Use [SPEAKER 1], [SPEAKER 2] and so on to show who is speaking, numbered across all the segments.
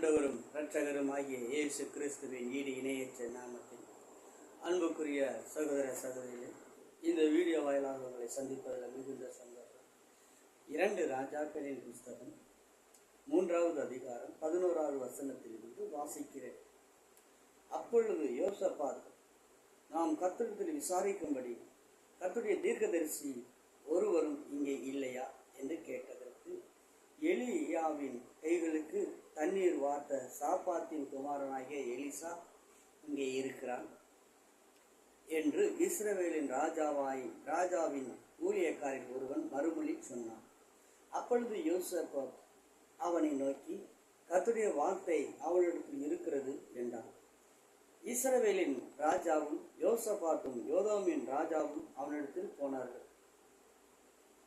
[SPEAKER 1] ஆண்டவரும் இரட்சகரும் ஆகிய இயேசு கிறிஸ்துவின் ஈடு இணையற்ற நாமத்தில் அன்புக்குரிய சகோதர சகோதரிகளே, இந்த வீடியோ வாயிலாக உங்களை சந்திப்பதில் மிகுந்த சந்தோஷம். 2 ராஜாக்களின் புஸ்தகம் 3வது அதிகாரம் 11வது வசனத்திலிருந்து வாசிக்கிறேன். அப்பொழுது யோசபாத், நாம் கர்த்தரிடத்தில் விசாரிக்கும்படி கர்த்தருடைய தீர்க்கதரிசி ஒருவரும் இங்கே இல்லையா என்று கேட்டதற்கு, எலியாவின் கைகளுக்கு தண்ணீர் வார்த்த சாப்பாத்தின் குமாரனாகிய எலிசா இங்கே இருக்கிறான் என்று இஸ்ரவேலின் ராஜாவின் ஊழியக்காரில் ஒருவன் மறுமொழி சொன்னான். அப்பொழுது யோசபாத் அவனை நோக்கி, கர்த்தருடைய வார்த்தை அவளிடத்தில் இருக்கிறது என்றான். இஸ்ரவேலின் ராஜாவும் யோசபாத்தும் யோதாமின் ராஜாவும் அவனிடத்தில் போனார்கள்.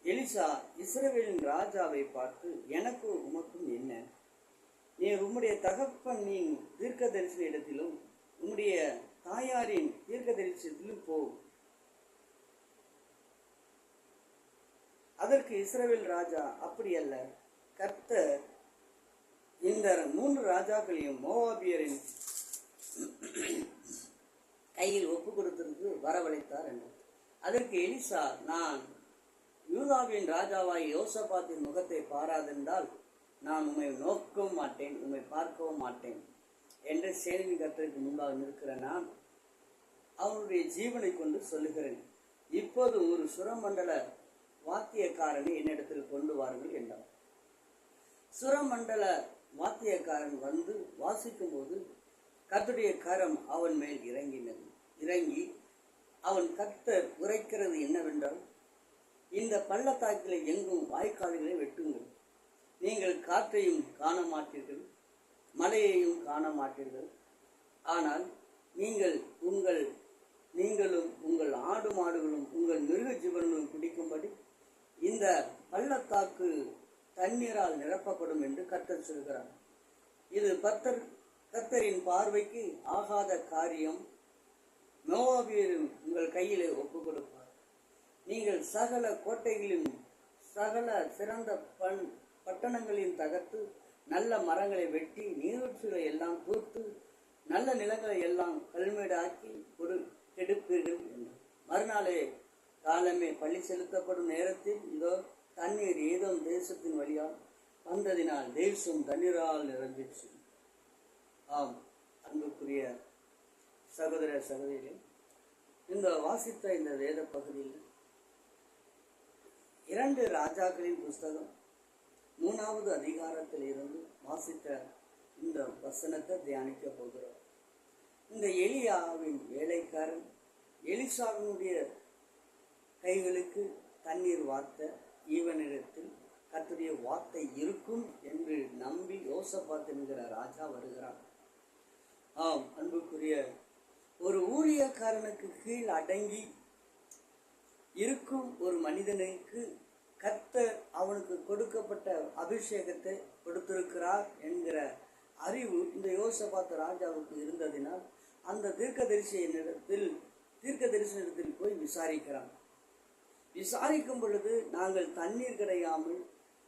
[SPEAKER 1] எலிசா இஸ்ரவேலின் ராஜாவை பார்த்து, எனக்கு உமக்கும் என்ன? நீர் உம்முடைய தகப்பனின் தீர்க்கதரிசி இடத்திலும் உம்முடைய தாயாரின் தீர்க்கதரிசனத்திலும் போ. அதற்கு இஸ்ரவேல் ராஜா, அப்படி அல்ல, கர்த்தர் இந்த 3 ராஜாக்களையும் மோவாபியரின் கையில் ஒப்பு கொடுத்திருந்து வரவழைத்தார் என்றார். அதற்கு எலிசா, நான் யூதாவின் ராஜாவாய் யோசபாத்தின் முகத்தை பாராதென்றால் நான் உம்மை நோக்கவும் மாட்டேன், உம்மை பார்க்கவும் மாட்டேன் என்று சேனையின் கர்த்தருக்கு முன்பாக நிற்கிற நான் அவனுடைய ஜீவனை கொண்டு சொல்லுகிறேன். இப்போது ஒரு சுரமண்டல வாத்தியக்காரனை என்னிடத்தில் கொண்டு வாருங்கள் என்றார். சுரமண்டல வாத்தியக்காரன் வந்து வாசிக்கும் போது கர்த்தருடைய கரம் அவன் மேல் இறங்கி அவன் கர்த்தர் உரைக்கிறது என்னவென்றால், இந்த பள்ளத்தாக்கிலே எங்கும் வாய்க்கால்களை வெட்டுங்கள். நீங்கள் காற்றையும் காண மாட்டீர்கள், மலையையும் காண மாட்டீர்கள். ஆனால் நீங்களும் உங்கள் ஆடு மாடுகளும் உங்கள் மிருக ஜீவன்களும் குடிக்கும்படி இந்த பள்ளத்தாக்கு தண்ணீரால் நிரப்பப்படும் என்று கர்த்தர் சொல்கிறார். இது கர்த்தரின் பார்வைக்கு ஆகாத காரியம். மோவாபியரும் உங்கள் கையிலே ஒப்பு கொடுப்பார். நீங்கள் சகல கோட்டைகளிலும் சகல சிறந்த பட்டணங்களின் தகர்த்து நல்ல மரங்களை வெட்டி நீரூற்றுகளை எல்லாம் தூர்த்து நல்ல நிலங்களை எல்லாம் கல்மேடாக்கி கெடுப்பீர்கள் என்று. மறுநாளே காலமே பள்ளி செலுத்தப்படும் நேரத்தில் இதோ தண்ணீர் ஏதோ தேசத்தின் வழியால் வந்ததினால் தேசம் தண்ணீரால் நிரம்பிச்சு. ஆம், அன்புக்குரிய சகோதர சகோதரிகளே, இந்த வாசித்த இந்த வேத பகுதியில் 2 ராஜாக்களின் புஸ்தகம் 3வது அதிகாரத்தில் இருந்து வாசித்த இந்த வசனத்தை தியானிக்க போகிறோம். இந்த எலியாவின் வேலைக்காரன் எலிசாவினுடைய கைகளுக்கு தண்ணீர் வார்த்த ஈவனிடத்தில் கர்த்தருடைய வார்த்தை இருக்கும் என்று நம்பி யோசபாத் என்கிற ராஜா வருகிறான். ஆம், அன்புக்குரிய ஒரு ஊழியக்காரனுக்கு கீழ் அடங்கி இருக்கும் ஒரு மனிதனுக்கு கர்த்தர் அவனுக்கு கொடுக்கப்பட்ட அபிஷேகத்தை கொடுத்திருக்கிறார் என்கிற அறிவு இந்த யோசபாத் ராஜாவுக்கு இருந்ததினால் அந்த தீர்க்கதரிசனத்தில் போய் விசாரிக்கிறான். விசாரிக்கும் பொழுது, நாங்கள் தண்ணீர் கிடையாமல்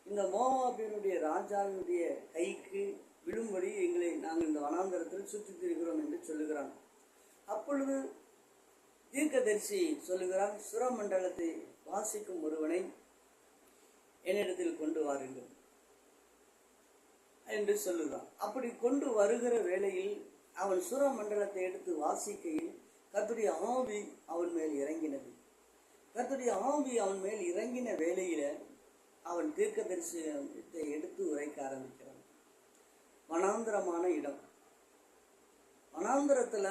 [SPEAKER 1] இந்த மோவாபியனுடைய ராஜாவினுடைய கைக்கு விழும்படி நாங்கள் இந்த வனாந்தரத்தில் சுற்றித் திரிகிறோம் என்று சொல்லுகிறான். அப்பொழுது தீர்க்கதரிசி சொல்லுகிறான், சுரமண்டலத்தை வாசிக்கும் ஒருவனை என்னிடத்தில் கொண்டு வாருங்கள் என்று சொல்லுகிறான். அப்படி கொண்டு வருகிற வேளையில் அவன் சுரமண்டலத்தை எடுத்து வாசிக்கையில் கர்த்தருடைய ஆவி அவன் மேல் இறங்கினது. கர்த்தருடைய ஆவி அவன் மேல் இறங்கின வேளையில அவன் தீர்க்கதரிசனத்தை எடுத்து உரைக்க ஆரம்பிக்கிறான். வனாந்தரமான இடம், வனாந்தரத்துல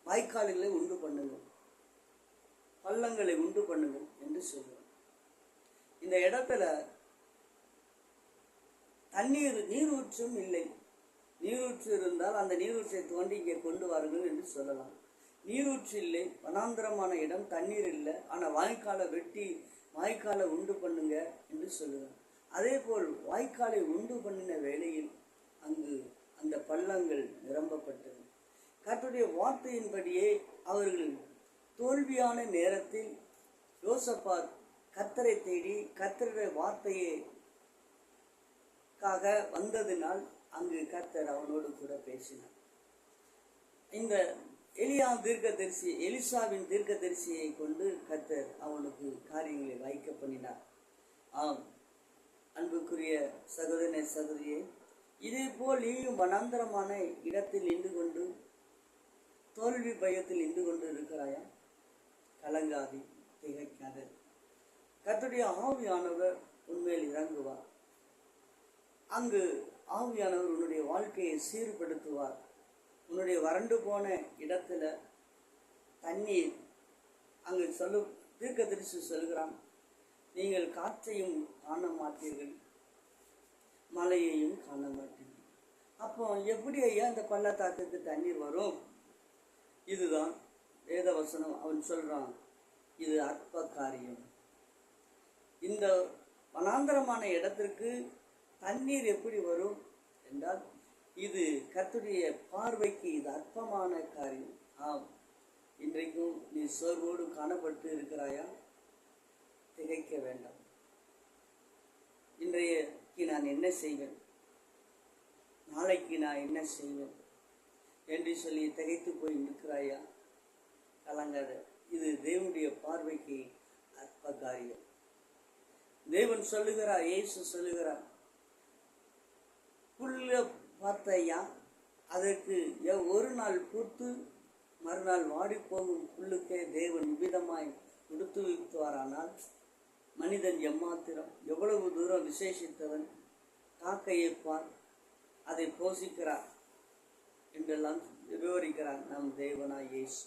[SPEAKER 1] வாய்க்கால்களை உண்டு பண்ணுங்கள், பள்ளங்களை உண்டு பண்ணுங்கள் என்று சொல்லுவான். இந்த இடத்துல நீரூற்றும் இல்லை. நீரூற்று இருந்தால் அந்த நீரூற்றை தோண்டி இங்கே கொண்டு வாருங்கள் என்று சொல்லலாம். நீரூற்று இல்லை, வனாந்தரமான இடம், தண்ணீர் இல்லை. ஆனால் வாய்க்காலை வெட்டி வாய்க்காலை உண்டு பண்ணுங்க என்று சொல்லுவான். அதே போல் வாய்க்காலை உண்டு பண்ணின வேளையில் அங்கு அந்த பள்ளங்கள் நிரம்பப்பட்டது. கர்த்தருடைய வார்த்தையின்படியே அவர்கள் தோல்வியான நேரத்தில் யோசபாத் கர்த்தரை தேடி கர்த்தருடைய வார்த்தையை வந்ததினால் அங்கு கர்த்தர் அவனோடு கூட பேசினார். இந்த எலிசாவின் தீர்க்கதரிசியை கொண்டு கர்த்தர் அவனுக்கு காரியங்களை வைக்க பண்ணினார். ஆம் அன்புக்குரிய சகோதரனே சகோதரியே, இதே போல் நீயும் வனாந்தரமான இடத்தில் நின்று கொண்டு தோல்வி பயத்தில் நின்று கொண்டு இருக்கிறாயா? கலங்காதி, திகைக்காத. கர்த்தருடைய ஆவியானவர் உண்மையில் இறங்குவார். அங்கு ஆவியானவர் உன்னுடைய வாழ்க்கையை சீர்படுத்துவார். உன்னுடைய வறண்டு போன இடத்துல தண்ணீர், அங்கு தீர்க்கதரிசி சொல்கிறான், நீங்கள் காற்றையும் காண மாட்டீர்கள், மழையையும் காண மாட்டீர்கள். அப்போ எப்படி ஐயா இந்த பள்ளத்தாக்குக்கு தண்ணீர் வரும்? இதுதான் வேதவசனம். அவன் சொல்றான், இது அற்ப காரியம். இந்த வனாந்தரமான இடத்திற்கு தண்ணீர் எப்படி வரும் என்றால், இது கர்த்தருடைய பார்வைக்கு இது அற்பமான காரியம். ஆம், இன்றைக்கும் நீ சோர்வோடு காணப்பட்டு இருக்கிறாயா? திகைக்க வேண்டாம். இன்றைக்கு நான் என்ன செய்வேன், நாளைக்கு நான் என்ன செய்வேன் என்று சொல்லி திகைத்து போய் நிற்கிறாயா? கலங்காத. இது தேவனுடைய பார்வைக்கு அற்ப காரியம். தேவன் சொல்லுகிறார், இயேசு சொல்லுகிறார், புல்ல பார்த்தையா, அதற்கு ஒரு நாள் பூத்து மறுநாள் வாடி போகும் புல்லுக்கே தேவன் விதமாய் கொடுத்து வைத்துவாரானால் மனிதன் எம்மாத்திரம், எவ்வளவு தூரம் விசேஷித்தவன். காக்கையை பார், அதை போஷிக்கிறார் என்றெல்லாம் விவரிக்கிறார் நம் தேவனாய் இயேசு.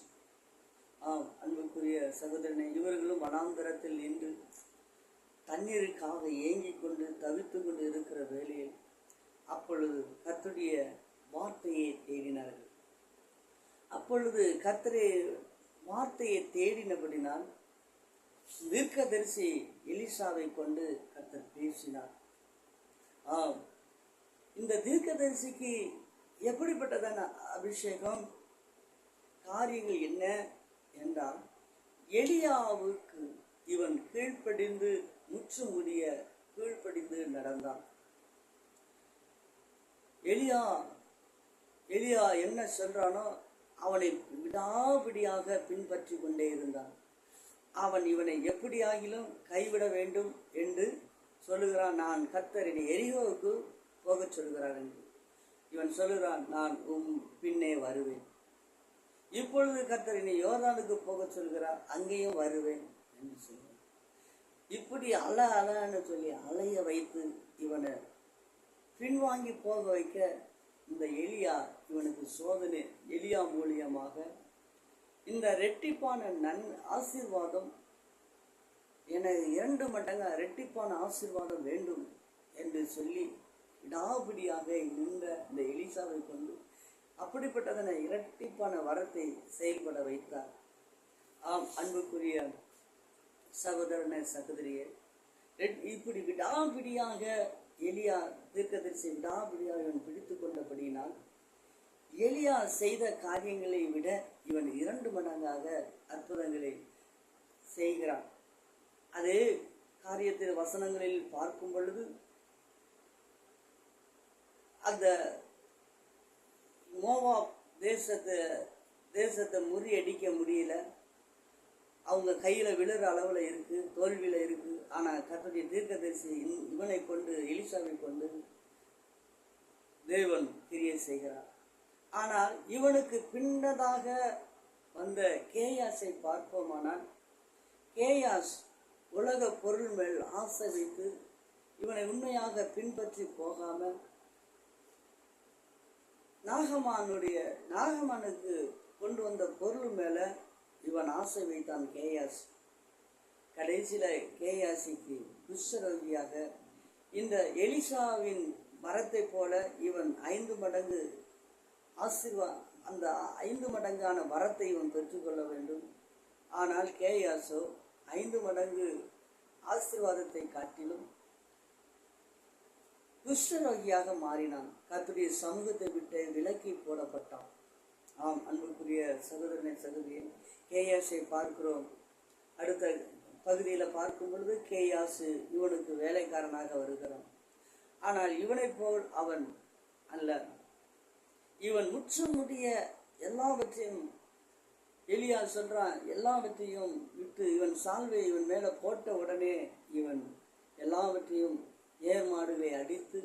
[SPEAKER 1] ஆம் அன்புக்குரிய சகோதரனே, இவர்களும் வனாந்தரத்தில் நின்று தண்ணீருக்காக ஏங்கிக் கொண்டு தவித்து கொண்டு இருக்கிற வேளையில் அப்பொழுது கர்த்தருடைய வார்த்தையை தேடினார்கள். அப்பொழுது கர்த்தரை வார்த்தையை தேடினபடினால் தீர்க்கதரிசி எலிசாவை கொண்டு கர்த்தர் பேசினார். ஆம், இந்த தீர்க்கதரிசிக்கு எப்படிப்பட்டதான அபிஷேகம், காரியங்கள் என்ன என்றால், எலியாவுக்கு இவன் கீழ்ப்படிந்து முற்று முடிய கீழ்ப்படிந்து நடந்தான். எலியா என்ன சொல்றானோ அவனை விடாபிடியாக பின்பற்றி கொண்டே இருந்தான். அவன் இவனை எப்படியாகிலும் கைவிட வேண்டும் என்று சொல்லுகிறான். நான் கர்த்தர் என்னை எரிகோவுக்கு போகச் சொல்கிறார் என்று இவன் சொல்லுகிறான், நான் பின்னே வருவேன். இப்பொழுது கர்த்தர் என்னை யோர்தானுக்கு போகச் சொல்கிறார், அங்கேயும் வருவேன் என்று சொல்கிறான். இப்படி அலன்னு சொல்லி அலைய வைத்து இவனை பின்வாங்கி போக வைக்க இந்த எலியா இவனுக்கு சோதனை. எலியா மூலியமாக இந்த ரெட்டிப்பான ஆசீர்வாதம், எனக்கு 2 மடங்கு ரெட்டிப்பான ஆசீர்வாதம் வேண்டும் என்று சொல்லி விடாபிடியாக நின்ற இந்த எலிசாவை கொண்டு அப்படிப்பட்டதன இரட்டிப்பான வரத்தை செயல்பட வைத்தார். ஆம் அன்புக்குரிய சகோதரனே சகோதரியே, இப்படி விடாபிடியாக எலியா தீர்க்கதரிசி விடாபிடியாக இவன் பிடித்து கொண்டபடியினால் எலியா செய்த காரியங்களை விட இவன் 2 மடங்காக அற்புதங்களை செய்கிறான். அது காரியத்தின் வசனங்களில் பார்க்கும் பொழுது அந்த மோவாப் தேசத்தை முறியடிக்க முடியல. அவங்க கையில விழுற அளவுல இருக்கு, தோல்வியில இருக்கு. ஆனா கர்த்தருடைய தீர்க்கதரிசி இவனை கொண்டு, எலிசாவை கொண்டு தேவன் கிரியை செய்கிறார். ஆனால் இவனுக்கு பின்னதாக வந்த கேயாசை பார்ப்போமானால், கேயாஸ் உலக பொருள் மேல் ஆசை வைத்து இவனை உண்மையாக பின்பற்றி போகாமல் நாகமானுக்கு கொண்டு வந்த பொருள் மேல இவன் ஆசை வைத்தான் கேயாஸ். கடைசியில கேயாசிக்கு குஷ்டரோகியாக இந்த எலிசாவின் மரத்தை போல இவன் 5 மடங்கு அந்த 5 மடங்கான வரத்தை இவன் பெற்றுக்கொள்ள வேண்டும். ஆனால் கேயாசோ 5 மடங்கு ஆசீர்வாதத்தை காட்டிலும் குஷ்டரோகியாக மாறினான். கர்த்தருடைய சமூகத்தை விட்டு விலக்கி போடப்பட்டான். ஆம் அன்புக்குரிய சகோதரனை சகோதரியை, கேயாசை பார்க்கிறோம். அடுத்த பகுதியில் பார்க்கும் பொழுது கேயாசு இவனுக்கு வேலைக்காரனாக வருகிறான். ஆனால் இவனைப் போல் அவன் அல்ல. இவன் முற்றுமுடிய எல்லாவற்றையும், எலியா சொல்றான், எல்லாவற்றையும் விட்டு இவன் சால்வை இவன் மேல போட்ட உடனே இவன் எல்லாவற்றையும் ஏர் மாடுகளை அடித்து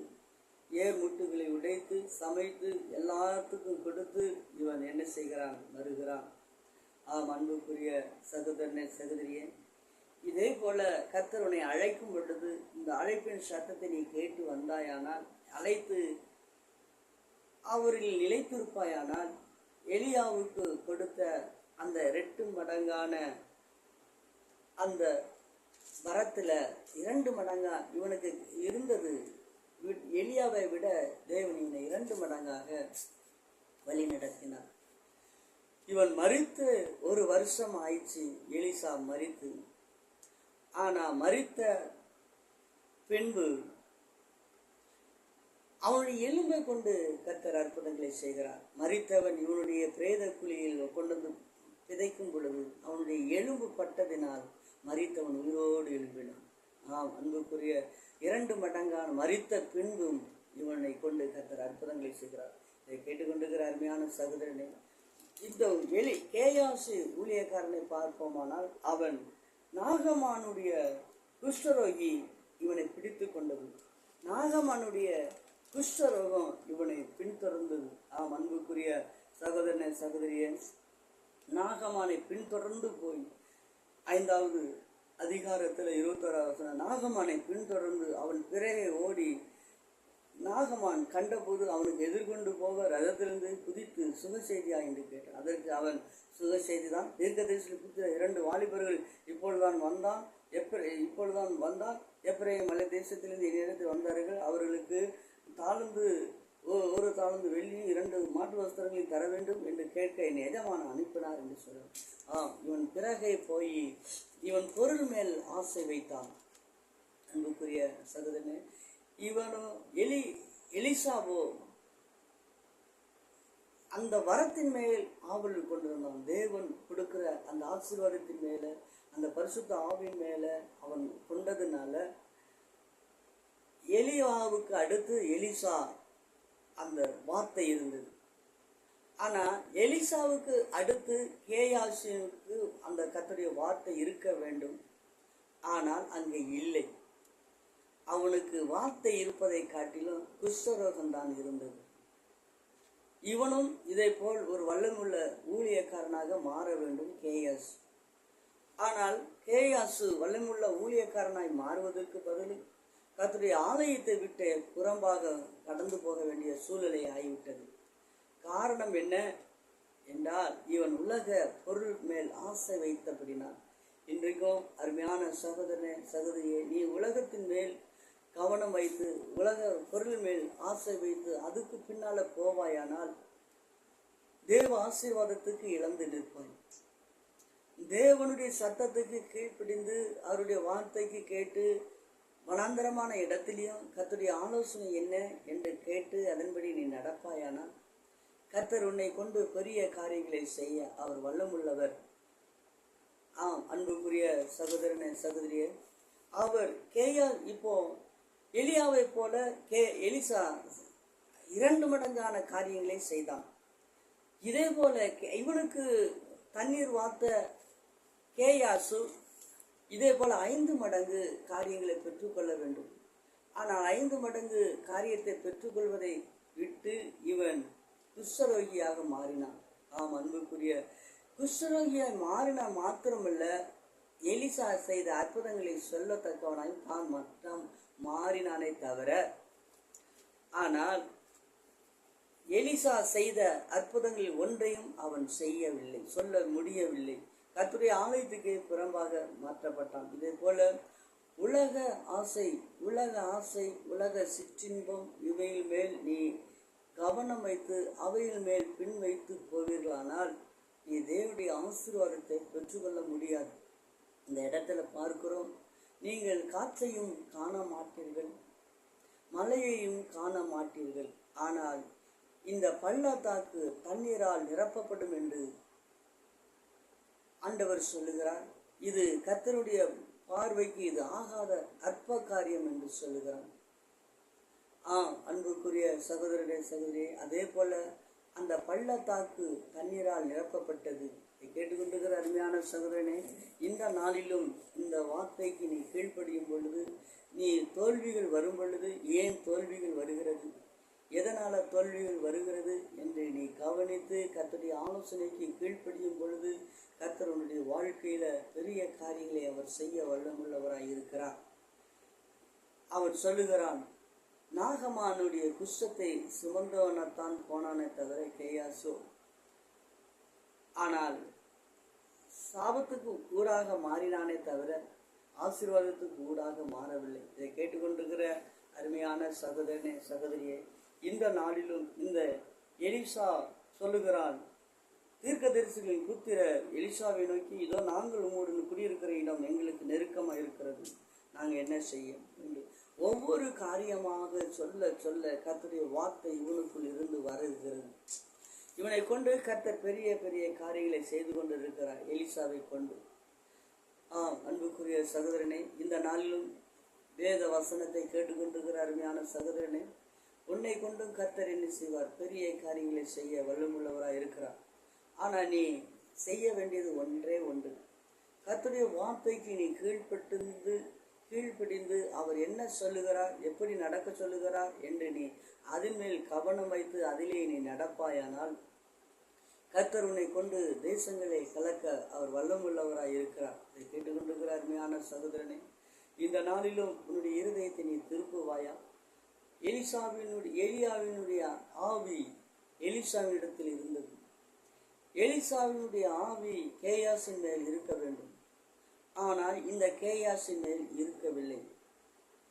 [SPEAKER 1] ஏர் முட்டுகளை உடைத்து சமைத்து எல்லாத்துக்கும் கொடுத்து இவன் என்ன செய்கிறான்? வருகிறான். அன்புக்குரிய சகோதரனே, சகோதரியே, இதே போல கர்த்தர் உன்னை அழைக்கும் பொழுது இந்த அழைப்பின் சத்தத்தை நீ கேட்டு வந்தாயானால், அழைத்து அவரில் நிலைத்திருப்பாயானால், எலியாவுக்கு கொடுத்த அந்த 2 மடங்கான அந்த வரத்துல 2 மடங்கா இவனுக்கு இருந்தது. எலியாவை விட தேவன் இவனை 2 மடங்காக வழி நடத்தினார். இவன் மரித்து 1 வருஷம் ஆயிடுச்சு. எலிசா மரித்து. ஆனா மரித்த பின்பு அவனுடைய எலும்பை கொண்டு கர்த்தர் அற்புதங்களை செய்கிறார். மரித்தவன் இவனுடைய பிரேத குழியில் கொண்டு வந்து பிதைக்கும் பொழுது அவனுடைய எலும்பு பட்டதினால் மரித்தவன் உயிரோடு எழுப்பினான். அன்புக்குரிய 2 மடங்கான மரித்த பின்பும் இவனை கொண்டு கர்த்தர் அற்புதங்களை செய்கிறார். இதை கேட்டுக்கொண்டிருக்கிற அருமையான சகோதரனே, இந்த கேயாசு ஊழியக்காரனை பார்ப்போமானால், அவன் நாகமானுடைய குஷ்டரோகி இவனை பிடித்து கொண்டது. நாகமானுடைய குஷ்டரோகம் இவனை பின்தொடர்ந்தது. அன்புக்குரிய சகோதரனே, சகோதரியே, நாகமானை பின்தொடர்ந்து போய் 5வது அதிகாரத்தில் 21வது வசனம், நாகமானை பின்தொடர்ந்து அவன் பிறகே ஓடி நாகமான் கண்டபோது அவனுக்கு எதிர்கொண்டு போக ரதத்திலிருந்து குதித்து சுக செய்தியா என்று கேட்டான். அதற்கு அவன், சுக செய்தி தான், தீர்க்கதரிசியில் புத்திர 2 வாலிபர்கள் இப்பொழுதுதான் வந்தான் எப்பிரேம் மலை தேசத்திலிருந்து என்னிடத்தில் வந்தார்கள். அவர்களுக்கு ஒரு தாளந்து வெள்ளியும் 2 மாட்டு வஸ்திரங்களையும் தர வேண்டும் என்று கேட்க என் எஜமான அனுப்பினார் என்று சொல்றான். இவன் பிறகே போய் இவன் பொருள் மேல் ஆசை வைத்தான். அன்புக்குரிய சகோதரனே, இவனோ எலிசாவோ அந்த வரத்தின் மேல் ஆவல் கொண்டிருந்தான். தேவன் கொடுக்கிற அந்த ஆசீர்வாதத்தின் மேல, அந்த பரிசுத்த ஆவின் மேல அவன் கொண்டதுனால எலியாவுக்கு அடுத்து எலிசா அந்த வார்த்தை இருந்தது. ஆனா எலிசாவுக்கு அடுத்து கேயாசுக்கு அந்த கர்த்தருடைய வார்த்தை இருக்க வேண்டும். ஆனால் அங்கே இல்லை. அவனுக்கு வார்த்தை இருப்பதை காட்டிலும் குஷ்டரோகம் தான் இருந்தது. இவனும் இதை போல் ஒரு வல்லமுள்ள ஊழியக்காரனாக மாற வேண்டும் கேயாசு. ஆனால் கேயாசு வல்லமுள்ள ஊழியக்காரனாய் மாறுவதற்கு பதில் கர்த்தருடைய ஆலயத்தை விட்டு புறம்பாக கடந்து போக வேண்டிய சூழ்நிலை ஆகிவிட்டது. காரணம் என்ன என்றால், இவன் உலக பொருள் மேல் ஆசை வைத்தபடினான். இன்றைக்கும் அருமையான சகோதரனே, சகோதரியே, நீ உலகத்தின் மேல் கவனம் வைத்து உலக பொருள் மேல் ஆசை வைத்து அதுக்கு பின்னால போவாயானால் தேவ ஆசீர்வாதத்துக்கு இழந்து நிற்பாய். தேவனுடைய சத்தத்துக்கு கீழ்ப்பிடிந்து அவருடைய வார்த்தைக்கு கேட்டு வனாந்தரமான இடத்திலையும் கர்த்தருடைய ஆலோசனை என்ன என்று கேட்டு அதன்படி நீ நடப்பாயானால் கர்த்தர் உன்னை கொண்டு பெரிய காரியங்களை செய்ய அவர் வல்லமுள்ளவர். அன்புக்குரிய சகோதரனே, சகோதரியே, அவர் இப்போ எலியாவை போல எலிசா 2 மடங்கான காரியங்களை செய்தான். இதே போல இவனுக்கு தண்ணீர் வார்த்த கேயாசு இதே போல 5 மடங்கு காரியங்களை பெற்றுக்கொள்ள வேண்டும். ஆனால் 5 மடங்கு காரியத்தை பெற்றுக்கொள்வதை விட்டு இவன் குஷ்டரோகியாக மாறினான். அன்புக்குரிய குஷ்டரோகியாய் மாறினா மாத்திரமல்ல, எலிசா செய்த அற்புதங்களை சொல்லத்தக்கவனாய் தான் மட்டும் மாறினானே தவிர, ஆனால் எலிசா செய்த அற்புதங்களில் ஒன்றையும் அவன் செய்யவில்லை, சொல்ல முடியவில்லை. கர்த்தருடைய ஆலயத்துக்கு புறம்பாக மாற்றப்பட்டான். இதே போல உலக ஆசை, உலக சிற்றின்பம் இவையில் மேல் நீ கவனம் வைத்து அவையில் மேல் பின் வைத்து போவீர்களானால் நீ தேவனுடைய ஆசீர்வாதத்தை பெற்றுக்கொள்ள முடியாது. இந்த இடத்துல பார்க்கிறோம், நீங்கள் காற்றையும் காண மாட்டீர்கள், மலையையும் காண மாட்டீர்கள், ஆனால் இந்த பள்ளத்தாக்கு தண்ணீரால் நிரப்பப்படும் என்று ஆண்டவர் சொல்லுகிறார். இது கர்த்தருடைய பார்வைக்கு இது ஆகாத அற்ப காரியம் என்று சொல்லுகிறார். அன்புக்குரிய சகோதரரே சகோதரி, அதே போல அந்த பள்ளத்தாக்கு தண்ணீரால் நிரப்பப்பட்டது. கேட்டுக்கொண்டிருக்கிற அருமையான சகோதரனே, இந்த நாளிலும் இந்த வார்த்தைக்கு நீ கீழ்ப்படியும் பொழுது, நீ தோல்விகள் வரும் பொழுது, ஏன் தோல்விகள் வருகிறது, எதனால தோல்விகள் வருகிறது என்று நீ கவனித்து கர்த்தருடைய ஆலோசனைக்கு கீழ்ப்படியும் பொழுது, கர்த்தர் உன்னுடைய வாழ்க்கையில பெரிய காரியங்களை அவர் செய்ய வல்லமுள்ளவராய் இருக்கிறார். அவர் சொல்லுகிறான், நாகமானுடைய குஷ்டத்தை சுமந்தவனத்தான் போனானே தவிர கேயாசோ, ஆனால் சாபத்துக்கு ஊடாக மாறினானே தவிர ஆசீர்வாதத்துக்கு ஊடாக மாறவில்லை. இதை கேட்டுக்கொண்டிருக்கிற அருமையான சகோதரனே சகோதரியே, இந்த நாளிலும் இந்த எலிசா சொல்லுகிறான், தீர்க்கதரிசிகளின் புத்திர எலிசாவை நோக்கி, இதோ நாங்கள் உங்களுடன் குடியிருக்கிற இடம் எங்களுக்கு நெருக்கமாக இருக்கிறது, நாங்கள் என்ன செய்ய என்று ஒவ்வொரு காரியமாக சொல்ல சொல்ல கர்த்தருடைய வார்த்தை இவனுக்குள் இருந்து வருகிறது. இவனை கொண்டு கர்த்தர் பெரிய பெரிய காரியங்களை செய்து கொண்டிருக்கிறார் எலிசாவை கொண்டு. அன்புக்குரிய சகோதரனே, இந்த நாளிலும் வேத வசனத்தை கேட்டுக்கொண்டிருக்கிற அருமையான சகோதரனே, உன்னை கொண்டும் கர்த்தர் என்ன செய்வார், பெரிய காரியங்களை செய்ய வல்லமுள்ளவராக இருக்கிறார். ஆனால் நீ செய்ய வேண்டியது ஒன்றே ஒன்று, கர்த்தருடைய வார்த்தைக்கு நீ கீழ்ப்படிந்து அவர் என்ன சொல்லுகிறார், எப்படி நடக்க சொல்லுகிறார் என்று நீ அதன் மேல் கவனம் வைத்து அதிலே நீ நடப்பாயானால் கர்த்தர் உன்னை கொண்டு தேசங்களை கலக்க அவர் வல்லமுள்ளவராய் இருக்கிறார். இதை கேட்டுக்கொண்டிருக்கிற அருமையான சகோதரனே, இந்த நாளிலும் உன்னுடைய இருதயத்தை நீ திருப்புவாயா? எலியாவினுடைய ஆவி எலிசாவினிடத்தில் இருந்தது. எலிசாவினுடைய ஆவி கேயாசின் மேல் இருக்க வேண்டும், ஆனால் இந்த கேயாசின் மேல் இருக்கவில்லை.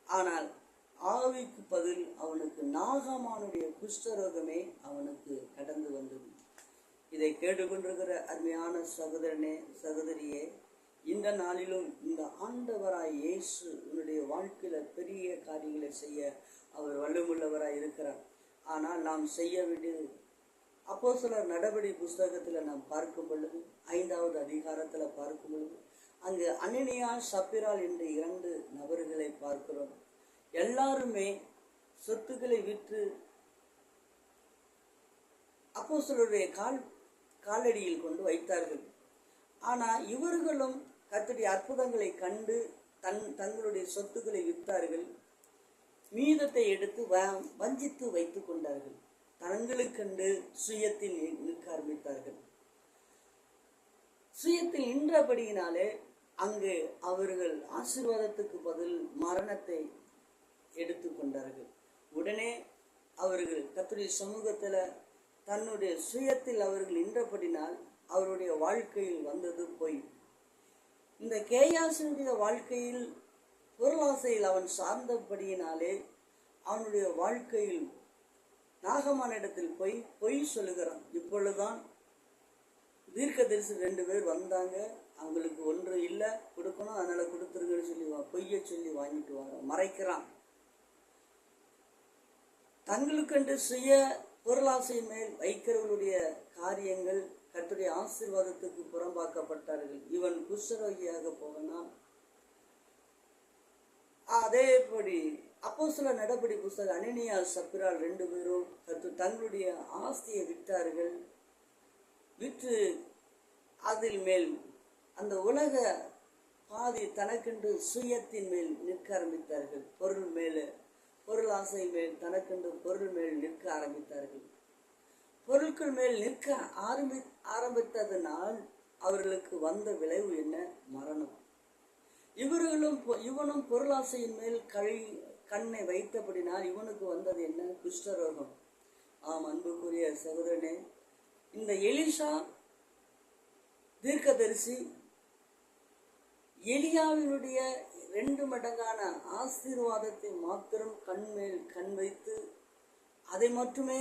[SPEAKER 1] ஆனால் ஆவிக்கு பதில் அவனுக்கு நாகமானுடைய குஷ்டரோகமே அவனுக்கு கடந்து வந்தது. இதை கேட்டுக்கொண்டிருக்கிற அருமையான சகோதரனே சகோதரியே, இந்த நாளிலும் இந்த ஆண்டவராய் இயேசு உன்னுடைய வாழ்க்கையில பெரிய காரியங்களை செய்ய அவர் வல்லமுள்ளவராய் இருக்கிறார். ஆனால் நாம் செய்ய வேண்டியது, அப்போஸ்தலர் நடபடி புஸ்தகத்துல நாம் பார்க்கும் பொழுது 5வது அதிகாரத்துல பார்க்கும் பொழுது அங்கு அனனியா சப்பிரால் என்ற 2 நபர்களை பார்க்கிறோம். எல்லாருமே சொத்துக்களை விற்று அப்போஸ்தலருடைய காலடியில் கொண்டு வைத்தார்கள். ஆனால் இவர்களும் கர்த்தருடைய அற்புதங்களை கண்டு தங்களுடைய சொத்துக்களை விற்றார்கள். மீதத்தை எடுத்து வஞ்சித்து வைத்துக் கொண்டார்கள். தங்களுக்கென்று சுயத்தில் நிற்க ஆரம்பித்தார்கள். சுயத்தில் நின்றபடியினாலே அங்கு அவர்கள் ஆசீர்வாதத்துக்கு பதில் மரணத்தை எடுத்துக்கொண்டார்கள். உடனே அவர்கள் கர்த்தருடைய சமூகத்தில் தன்னுடைய சுயத்தில் அவர்கள் நின்றபடினால் அவருடைய வாழ்க்கையில் வந்தது பொய். இந்த கேயாசினுடைய வாழ்க்கையில் பொருளாசையில் அவன் சார்ந்தபடியினாலே அவனுடைய வாழ்க்கையில் நாகமான இடத்தில் பொய் சொல்லுகிறான். இப்பொழுதுதான் தீர்க்கதரிசி 2 பேர் வந்தாங்க, அவங்களுக்கு ஒன்று இல்லை கொடுக்கணும், அதனால கொடுத்துருங்கன்னு சொல்லி பொய்யை சொல்லி வாங்கிட்டு வர மறைக்கிறான். தங்களுக்கென்று சுய பொருளாசை மேல் வைக்கிறவர்களுடைய காரியங்கள் கர்த்தருடைய ஆசீர்வாதத்துக்கு புறம்பாக்கப்பட்டார்கள். இவன் குஷ்டரோகியாக போனான். அதேபடி அப்போஸ்தலர் நடபடி புஸ்தகம் அனனியா சப்பிரால் 2 பேரும் தங்களுடைய ஆஸ்தியை விற்றார்கள். விற்று அதில் மேல் அந்த உலக பாதி தனக்கென்று சுயத்தின் மேல் நிற்க ஆரம்பித்தார்கள். பொருள் ஆசை மேல் தனக்கென்று பொருள் மேல் நிற்க ஆரம்பித்தார்கள். பொருட்கள் மேல் நிற்க ஆரம்பித்ததனால் அவர்களுக்கு வந்த விளைவு என்ன? மரணம். இவனும் பொருளாசையின் மேல் கண்ணை வைத்தபடினால் இவனுக்கு வந்தது என்ன? குஷ்டரோகம். அன்புக்குரிய சகோதரனே, இந்த எலிசா தீர்க்கதரிசி எலியாவினுடைய 2 மடங்கான ஆசீர்வாதத்தை மாத்திரம் கண் வைத்து அதை மட்டுமே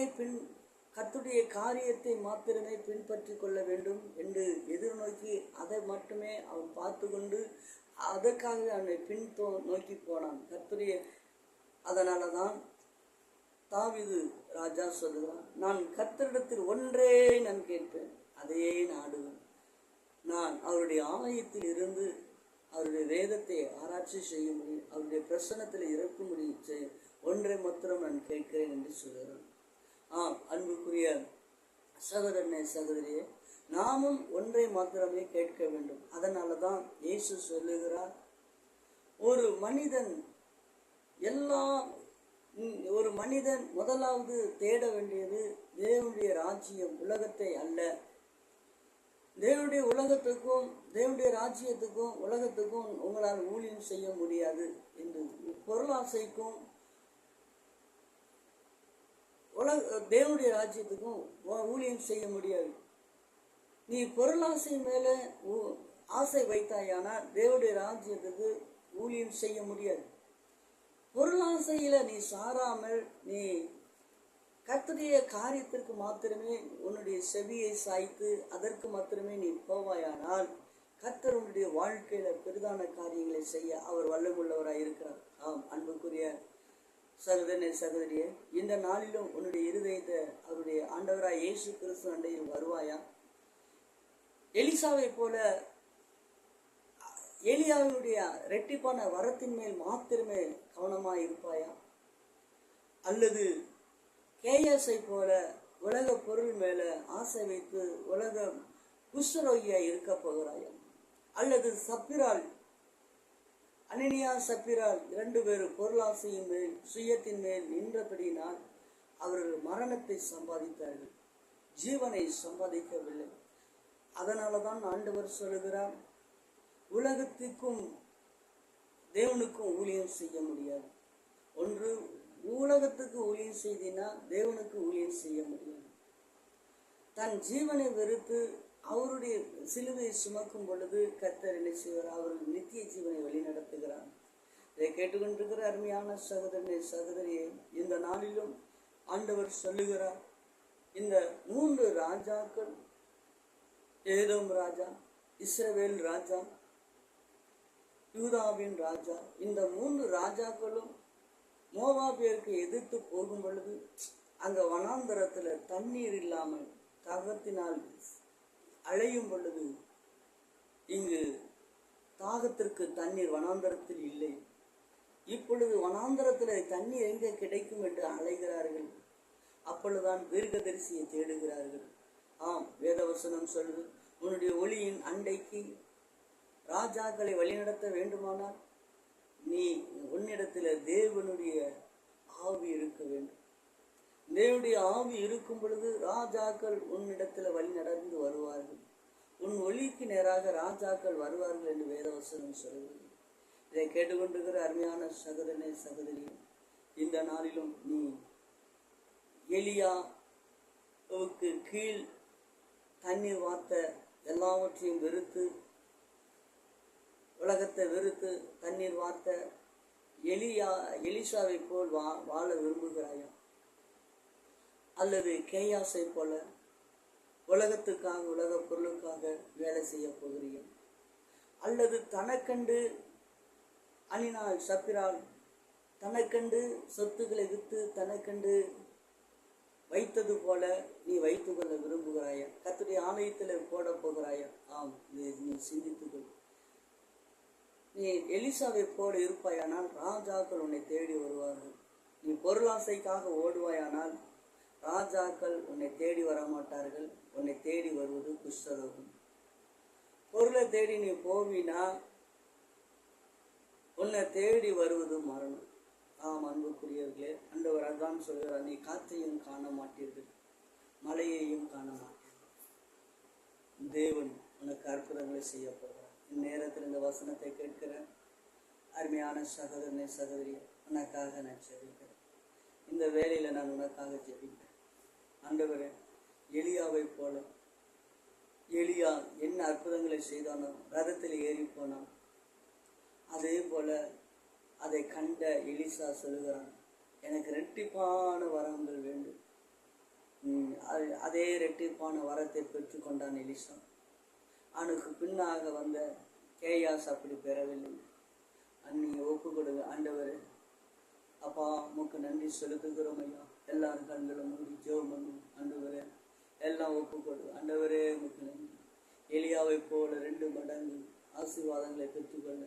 [SPEAKER 1] கர்த்தருடைய காரியத்தை மாத்திரமே பின்பற்றி கொள்ள வேண்டும் என்று எதிர்நோக்கி அதை மட்டுமே அவன் பார்த்து கொண்டு அதற்காக அவனை நோக்கி போனான். அதனாலதான் தாவீது ராஜா சொல்லுகிறான், நான் கர்த்தரிடத்தில் ஒன்றே நான் கேட்பேன், அதையே நாடுவேன். நான் அவருடைய ஆலயத்தில் இருந்து அவருடைய வேதத்தை ஆராய்ச்சி செய்ய முடியும், அவருடைய பிரசன்னத்தில் இருக்கும்படி ஒன்றை மாத்திரம் நான் கேட்கிறேன் என்று சொல்கிறார். அன்புக்குரிய சகோதரனே சகோதரியே, நாமும் ஒன்றை மாத்திரமே கேட்க வேண்டும். அதனால தான் இயேசு சொல்லுகிறார், ஒரு மனிதன் முதலாவது தேட வேண்டியது தேவனுடைய ராஜ்யம், உலகத்தை அல்ல. தேவனுடைய ராஜ்யத்துக்கும் உலகத்துக்கும் உங்களால் ஊழியம் செய்ய முடியாது என்று, பொருளாசைக்கும் தேவனுடைய ராஜ்யத்துக்கும் ஊழியம் செய்ய முடியாது. நீ பொருளாசை மேல ஆசை வைத்தாயானால் தேவனுடைய ராஜ்யத்துக்கு ஊழியம் செய்ய முடியாது. பொருளாசையில நீ சாராமல் நீ கர்த்தருடைய காரியத்திற்கு மாத்திரமே உன்னுடைய செவியை சாய்த்து அதற்கு மாத்திரமே நீ போவாயானால் கர்த்தர் உன்னுடைய வாழ்க்கையில பெரிதான காரியங்களை செய்ய அவர் வல்லமுள்ளவராய் இருக்கிறார். அன்புக்குரிய சகோதரனே சகோதரியே, இந்த நாளிலும் உன்னுடைய இருதயத்தை அவருடைய ஆண்டவராய் இயேசு கிறிஸ்து அண்டையில் வருவாயா? எலிசாவை போல எலியாவுடைய இரட்டிப்பான வரத்தின் மேல் மாத்திரமே கவனமாய் இருப்பாயா? அல்லது கேயாசை போல உலக பொருள் மேல ஆசை வைத்து உலக குஷ்டரோகியா இருக்க போகிறாயா? அல்லது அனனியா சப்பிரால் 2 பேரும் பொருளாசையின் மேல் சுயத்தின் மேல் நின்றபடியினால் அவர்கள் மரணத்தை சம்பாதித்தார்கள், ஜீவனை சம்பாதிக்கவில்லை. அதனாலதான் ஆண்டவர் சொல்லுகிறார், உலகத்துக்கும் தேவனுக்கும் ஊழியம் செய்ய முடியாது. ஒன்று உலகத்துக்கு ஊழியம் செய்தினா தேவனுக்கு ஊழியம் செய்ய முடியாது. தன் ஜீவனை வெறுத்து அவருடைய சிலுவையை சுமக்கும் பொழுது கர்த்தர் என்ன செய்வார்? அவர்கள் நித்திய ஜீவனை வழி நடத்துகிறார். இதை கேட்டுக்கொண்டிருக்கிற அருமையான சகோதரனே சகோதரியே, இந்த நாளிலும் ஆண்டவர் சொல்லுகிறார், இந்த 3 ராஜாக்கள், ஏதோம் ராஜா, இஸ்ரவேல் ராஜா, யூதாவின் ராஜா, இந்த 3 ராஜாக்களும் மோவாபியருக்கு எதிர்த்து போகும் பொழுது அங்க வனாந்தரத்துல தண்ணீர் இல்லாமல் தாகத்தினால் அழையும் பொழுது, இங்கு தாகத்திற்கு தண்ணீர் வனாந்தரத்தில் இல்லை. இப்பொழுது வனாந்தரத்தில் தண்ணீர் எங்கே கிடைக்கும் என்று அலைகிறார்கள். அப்பொழுதுதான் தீர்க்கதரிசியை தேடுகிறார்கள். வேதவசனம் சொல்லுது, உன்னுடைய ஒளியின் அண்டைக்கு ராஜாக்களை வழிநடத்த வேண்டுமானால் நீ உன்னிடத்துல தேவனுடைய ஆவி இருக்க வேண்டும். தேவனுடைய ஆவி இருக்கும் பொழுது ராஜாக்கள் உன்னிடத்துல வழி நடந்து வருவார்கள். உன் ஒளிக்கு நேராக ராஜாக்கள் வருவார்கள் என்று வேதவசனம் சொல்கிறது. இதை கேட்டுக்கொண்டிருக்கிற அருமையான சகோதரனே சகோதரி, இந்த நாளிலும் நீ எலியாவுக்கு கீழ் தண்ணீர் வார்த்த எல்லாவற்றையும் வெறுத்து, உலகத்தை வெறுத்து தண்ணீர் வார்த்த எலிசாவை போல் வாழ விரும்புகிறாயா? அல்லது கேயாசை போல உலகத்துக்காக உலக பொருளுக்காக வேலை செய்ய போகிறீர்கள்? அல்லது தனக்கண்டு அனினால் சப்பிரால் தனக்கண்டு சொத்துக்களை விற்று தனக்கண்டு வைத்தது போல நீ வைத்துக் கொள்ள விரும்புகிறாயா? கர்த்தருடைய ஆலயத்தில் போட போகிறாயா? நீ சிந்தித்துக்கொள். நீ எலிசாவை போல இருப்பாயானால் ராஜாக்கள் உன்னை தேடி வருவார்கள். நீ பொருளாசைக்காக ஓடுவாயானால் ராஜாக்கள் உன்னை தேடி வர மாட்டார்கள். உன்னை தேடி வருவது குஷ்டரோகம். பொருளை தேடி நீ போவினா உன்னை தேடி வருவது மரணம். அன்புக்குரியவர்களே, ஆண்டவர் அதான் சொல்கிறார், நீ காற்றையும் காண மாட்டீர்கள், மழையையும் காண மாட்டீர்கள். தேவன் உனக்கு அற்புதங்களை செய்ய போகிறார். இந்நேரத்தில் இந்த வசனத்தை கேட்கிற அருமையான சகோதரனை சகோதரி, உனக்காக நான் ஜெபிக்கிறேன். இந்த வேலையில நான் உனக்காக ஜெபிக்கிறேன். ஆண்டவரே, எலியாவை போல எலியா என்ன அற்புதங்களை செய்தானோ, ரதத்தில் ஏறி போனான், அதே போல அதை கண்ட எலிசா சொல்லுகிறான், எனக்கு இரட்டிப்பான வரங்கள் வேண்டும். அதே இரட்டிப்பான வரத்தை பெற்று கொண்டான் எலிசா. அவனுக்கு பின்னாக வந்த கேயாஸ் அப்படி பெறவில்லை. நீங்க ஒப்பு கொடுங்க. ஆண்டவரே, அப்பா உமக்கு நன்றி செலுத்துகிறோம் ஐயா. எல்லாரும் கண்களும் மூடி ஜெபம் பண்ணி, ஆண்டவரே எல்லாம் ஒப்பு கொடு. ஆண்டவரே உமக்கு நன்றி. எலியாவை போல 2 மடங்கு ஆசீர்வாதங்களை பெற்றுக்கொள்ள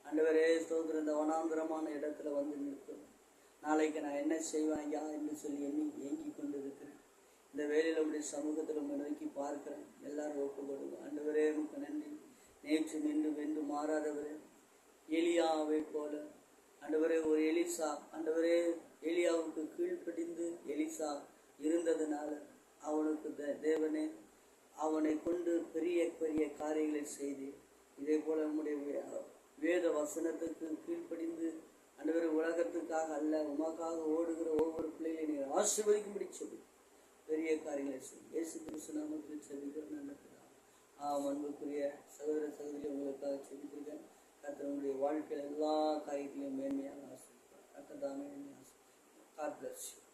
[SPEAKER 1] ஆண்டவரே ஸ்தோத்திரம். இந்த வனாந்திரமான இடத்துல வந்து நிற்கும் நாளைக்கு நான் என்ன செய்வாயா என்று சொல்லி எண்ணி ஏங்கி கொண்டு இருக்கிறேன். இந்த வேலையில் உடைய சமூகத்தில் உங்களை நோக்கி பார்க்கிறேன். எல்லாரும் ஒப்புக்கொடுங்க. ஆண்டவரே உமக்கு நன்றி. நேற்று வென்று மாறாதவரே, எலியாவை போல ஆண்டவரே ஒரு எலிசா, ஆண்டவரே எலியாவுக்கு கீழ்ப்படிந்து எலிசா இருந்ததுனால அவனுக்கு தேவனே அவனை கொண்டு பெரிய பெரிய காரியங்களை செய்து, இதே போல நம்முடைய வேத வசனத்துக்கு கீழ்ப்படிந்து ஆண்டவரே உலகத்துக்காக அல்ல உமக்காக ஓடுகிற ஒவ்வொரு பிள்ளைகளை நீங்கள் ஆசீர்வதிக்கும்படி சொல்லி பெரிய காரியங்களை செய்யும். இயேசு கிறிஸ்து நாமத்தில் செபிக்கிறேன். நல்ல அன்புக்குரிய சகோதர சகோதரி, உங்களுக்காக செபிக்கிறேன். கர்த்தருடைய வாழ்க்கையில் எல்லா காரியத்திலையும் மேன்மையாக ஆசீர்வதிப்பார். கர்த்தர் தாமே ஆசீர்வதிப்பார். God bless you.